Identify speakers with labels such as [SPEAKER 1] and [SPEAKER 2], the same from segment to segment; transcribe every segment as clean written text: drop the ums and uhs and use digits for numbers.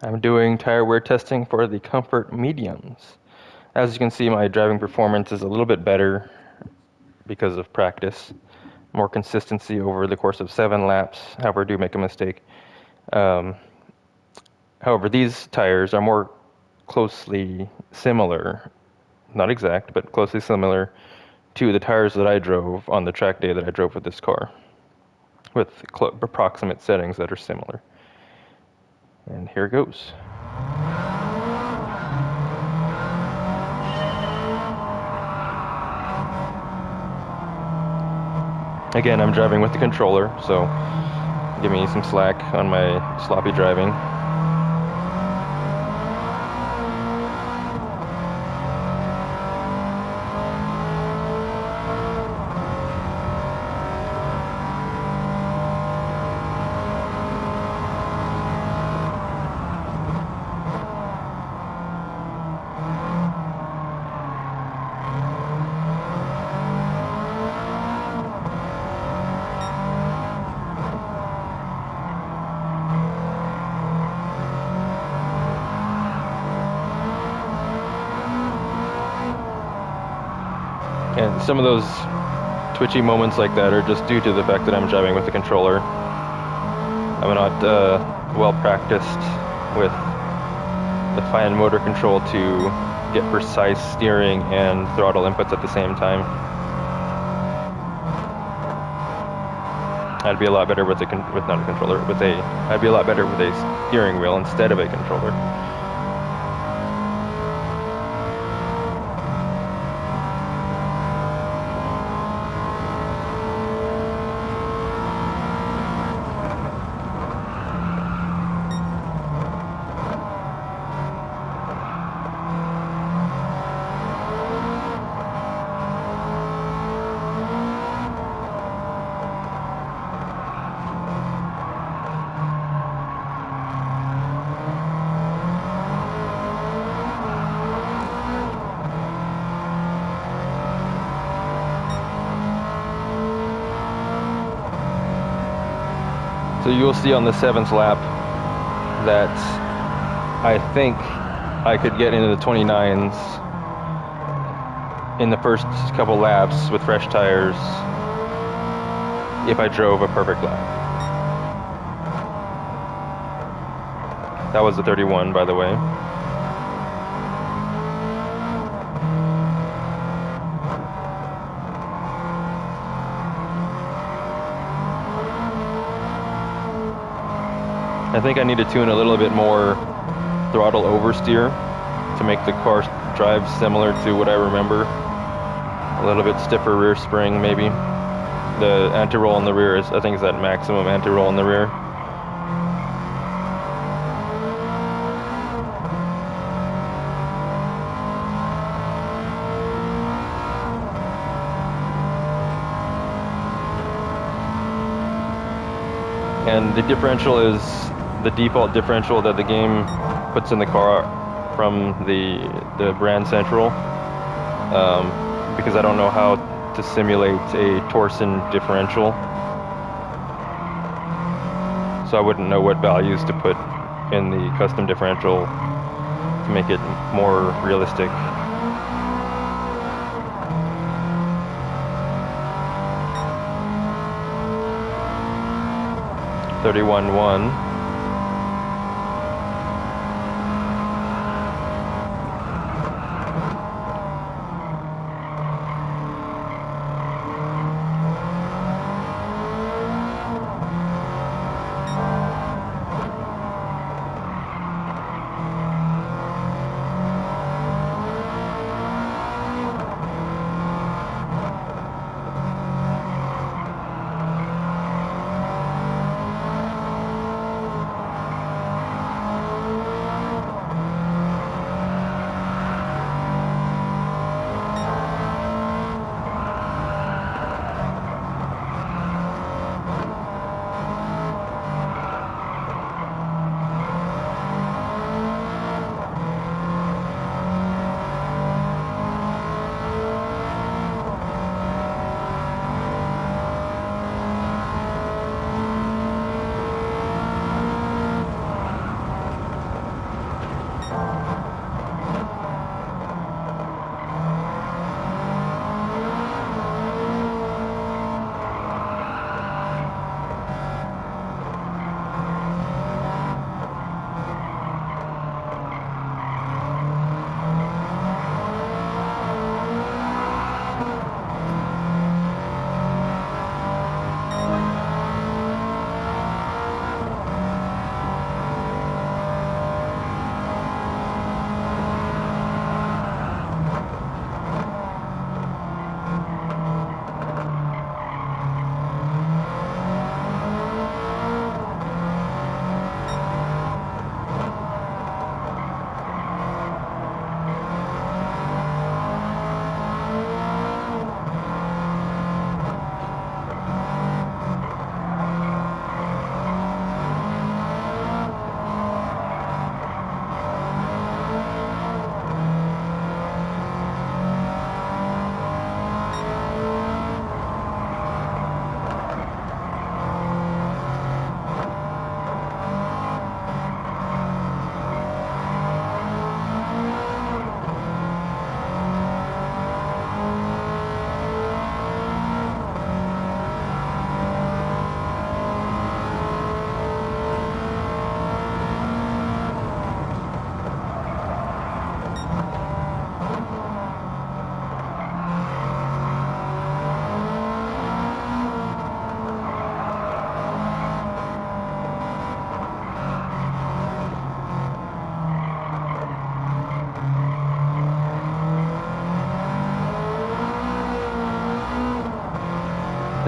[SPEAKER 1] I'm doing tire wear testing for the Comfort Mediums. As you can see, my driving performance is a little bit better because of practice, more consistency over the course of 7 laps. However, I do make a mistake. Um, However, these tires are more closely similar, not exact, but closely similar to the tires that I drove on the track day that I drove with this car, with approximate settings that are similar. And here goes. Again, I'm driving with the controller, so give me some slack on my sloppy driving. And some of those twitchy moments like that are just due to the fact that I'm driving with the controller. I'm not well practiced with the fine motor control to get precise steering and throttle inputs at the same time. I'd be a lot better with not a controller, I'd be a lot better with a steering wheel instead of a controller. So you'll see on the 7th lap that I think I could get into the 29s in the first couple laps with fresh tires if I drove a perfect lap. That was the 31, by the way. I think I need to tune a little bit more throttle oversteer to make the car drive similar to what I remember. A little bit stiffer rear spring, maybe. The anti-roll in the rear I think, is at maximum anti-roll in the rear. And the differential is the default differential that the game puts in the car from the brand central, because I don't know how to simulate a Torsen differential, so I wouldn't know what values to put in the custom differential to make it more realistic. $31.1.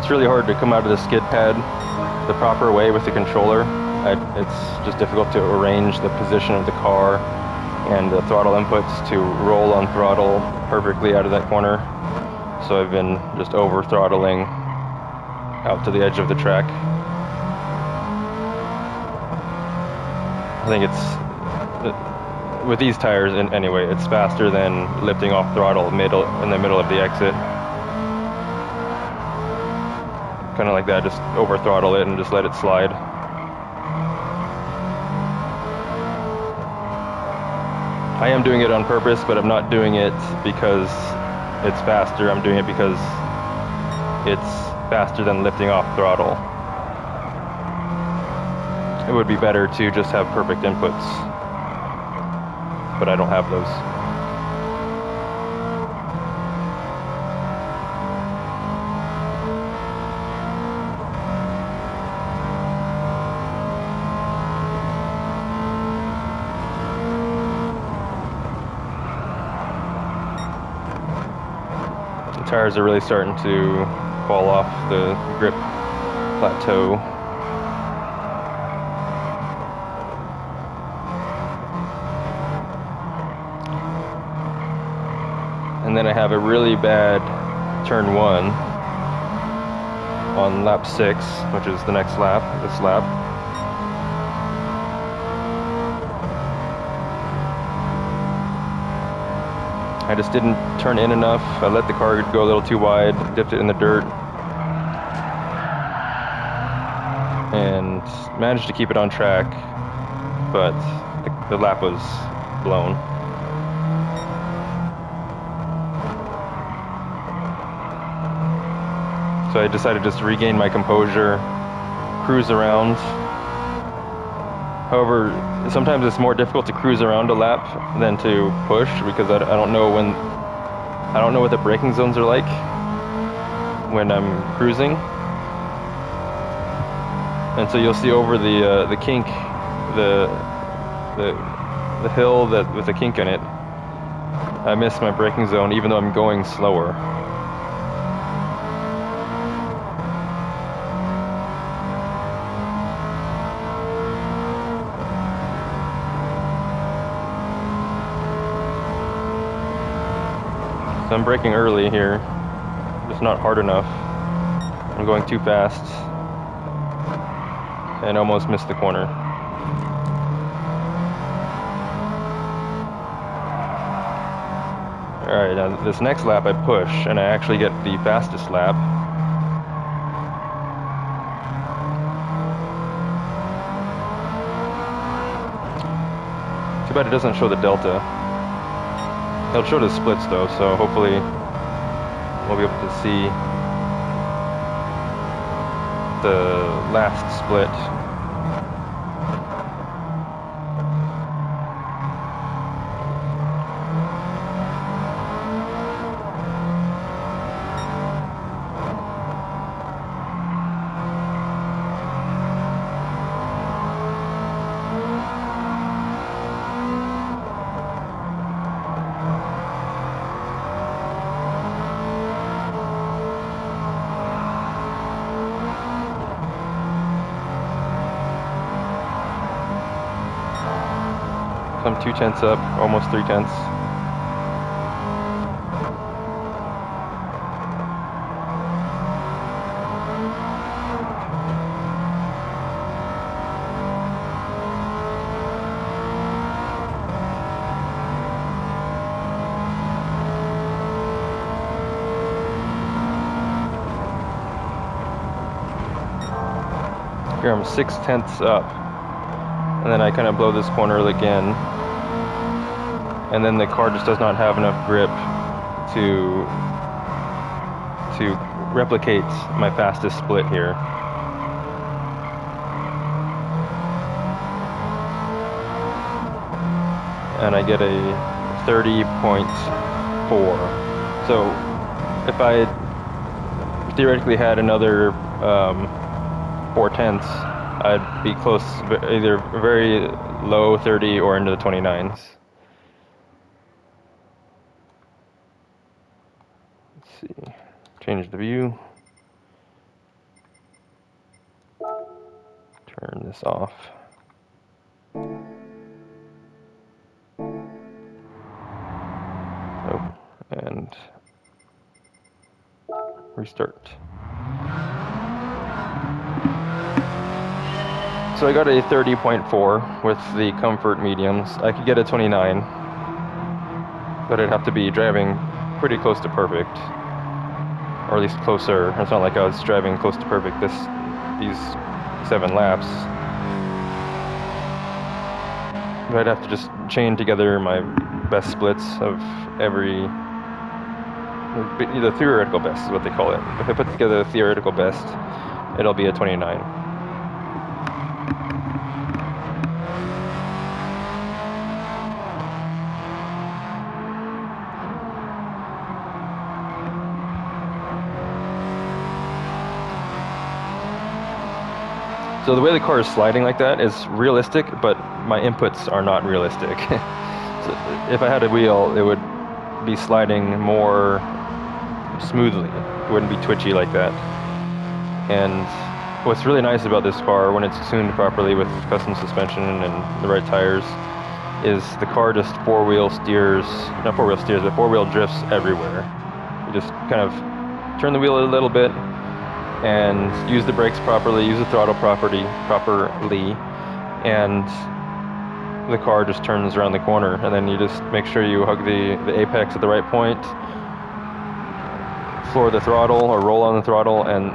[SPEAKER 1] It's really hard to come out of the skid pad the proper way with the controller. It's just difficult to arrange the position of the car and the throttle inputs to roll on throttle perfectly out of that corner. So I've been just over throttling out to the edge of the track. I think it's, with these tires anyway, it's faster than lifting off throttle in the middle of the exit. Kind of like that, just over throttle it and just let it slide. I am doing it on purpose, but I'm not doing it because it's faster. I'm doing it because it's faster than lifting off throttle. It would be better to just have perfect inputs, but I don't have those. The tires are really starting to fall off the grip plateau. And then I have a really bad turn 1 on lap 6, which is the next lap, this lap. I just didn't turn in enough. I let the car go a little too wide, dipped it in the dirt, and managed to keep it on track, but the lap was blown. So I decided just to regain my composure, cruise around. However, sometimes it's more difficult to cruise around a lap than to push, because I don't know what the braking zones are like when I'm cruising. And so you'll see over the kink, the hill with the kink in it, I missed my braking zone even though I'm going slower. So I'm braking early here, just not hard enough. I'm going too fast and almost missed the corner. Alright, now this next lap I push and I actually get the fastest lap. Too bad it doesn't show the delta. It'll show the splits though, so hopefully we'll be able to see the last split. I'm 2/10 up, almost 3/10. Here I'm 6/10 up, and then I kind of blow this corner again. And then the car just does not have enough grip to replicate my fastest split here. And I get a 30.4. So if I theoretically had another 4/10, I'd be close, either very low 30 or into the 29s. See, change the view. Turn this off. Oh, and restart. So I got a 30.4 with the comfort mediums. I could get a 29, but I'd have to be driving pretty close to perfect, or at least closer. It's not like I was driving close to perfect these 7 laps. But I'd have to just chain together my best splits of the theoretical best is what they call it. If I put together the theoretical best, it'll be a 29. So the way the car is sliding like that is realistic, but my inputs are not realistic. So if I had a wheel, it would be sliding more smoothly. It wouldn't be twitchy like that. And what's really nice about this car, when it's tuned properly with custom suspension and the right tires, is the car just four-wheel drifts everywhere. You just kind of turn the wheel a little bit and use the brakes properly, use the throttle properly, and the car just turns around the corner. And then you just make sure you hug the apex at the right point, floor the throttle or roll on the throttle, and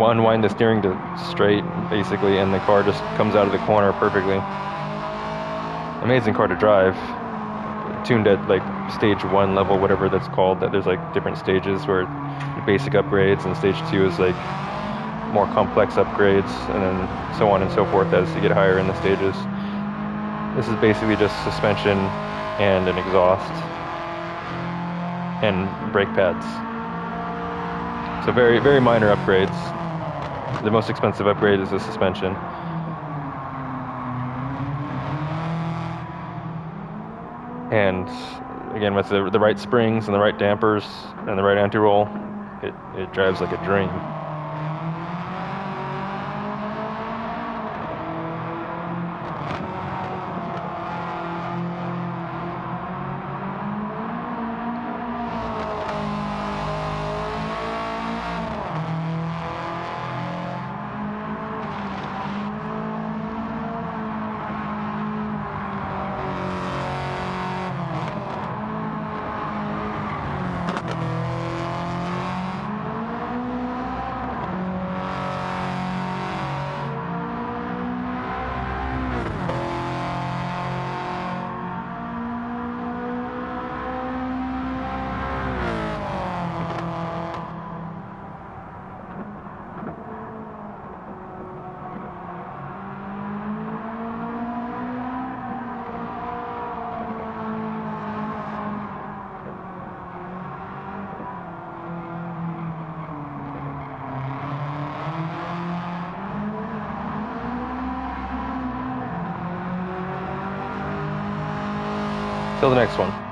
[SPEAKER 1] unwind the steering to straight, basically, and the car just comes out of the corner perfectly. Amazing car to drive. Tuned at like stage 1 level, whatever that's called. That there's like different stages where basic upgrades, and stage 2 is like more complex upgrades, and then so on and so forth as you get higher in the stages. This is basically just suspension and an exhaust and brake pads. So very, very minor upgrades. The most expensive upgrade is the suspension. And again, with the right springs and the right dampers and the right anti-roll, it drives like a dream. Till the next one.